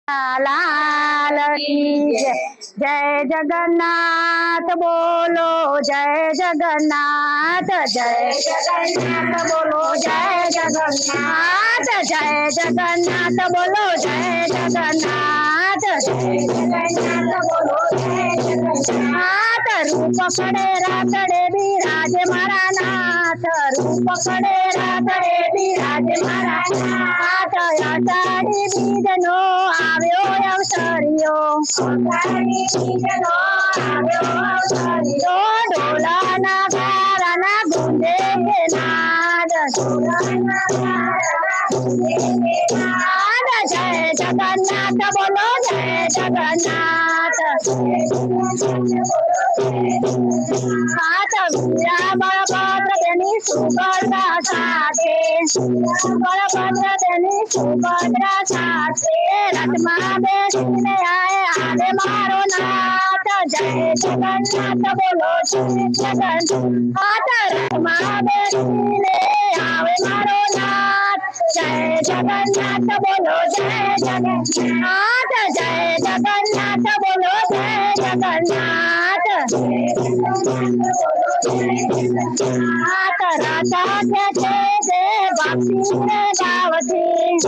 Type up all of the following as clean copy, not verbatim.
लाल की जय जगन्नाथ बोलो जय जगन्नाथ बोलो जय जगन्नाथ बोलो जय जगन्नाथ बोलो जय जगन्नाथ रूप खड़े रातड़े बिराज मारा नाथ रूप खड़े रातड़े बिराज मारा नाथ अषाढ़ी बीजनो આવ્યો અવસરિયો ઢોલાના ગારાના ગુંજે નાદ જય જગન્નાથ બોલો જય જગન્નાથ હાથ વીરા બળભદ્ર તેની સુભદ્રા સાથે બળભદ્ર તેની સુભદ્રા સાથે રથમાં બેસીને આવે મારો નાથ જય જગન્નાથ બોલો જય જગન્નાથ રથમાં બેસીને આવે મારો નાથ જય જગન્નાથ બોલો જય જગન્નાથ જય જગન્નાથ બોલો જય જગન્નાથ રાધા કે છે ભક્તિને ગાવતી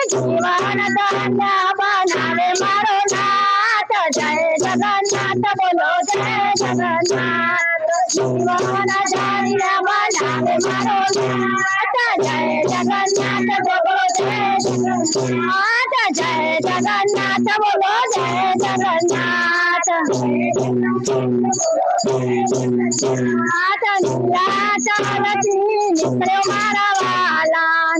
જીવન ધન્ય બનાવે મારો નાથ જય જગન્નાથ બોલો જય જગન્નાથ જીવન ધન્ય બનાવે મારો નાથ જય જગન્નાથ બોલો જય જગન્નાથ જય જગન્નાથ બોલો જય જગન્નાથ ચાલતી નીકળ્યો મારા વાલા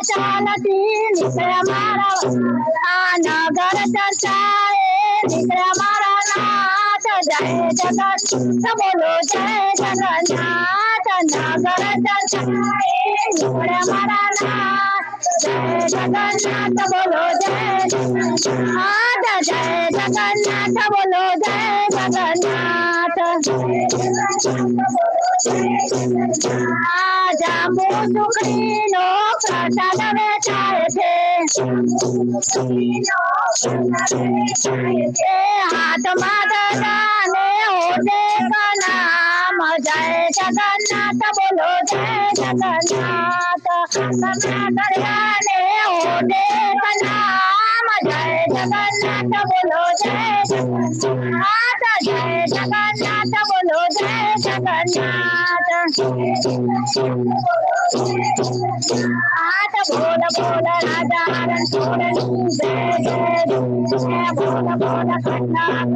ચાલતી નીકળ્યા મારા વાલા નગર ચર્ચાએ નીકળ્યા મારા નાથ જય જગન્નાથ બોલો જય જગન્નાથ નગર ચર્ચાએ નીકળ્યા મારા નાથ જય જગન્નાથ બોલો જય જગન્નાથ જય જગન્નાથ બોલો જય જગન્નાથ જાંબુ સુખડીનો પ્રસાદ વેચાય છે હાથમાં દાદાને હોદે નામ જય જગન્નાથ બોલો જય જગન્નાથ દરિયાને હોદે નામ જય જગન્નાથ બોલો જય જગન્નાથ જય જગન્નાથ બોલો જય જગન્નાથ હાથ બોલ બોલ રાજા રણછોડ જય જય બોલ બોલ કન્યા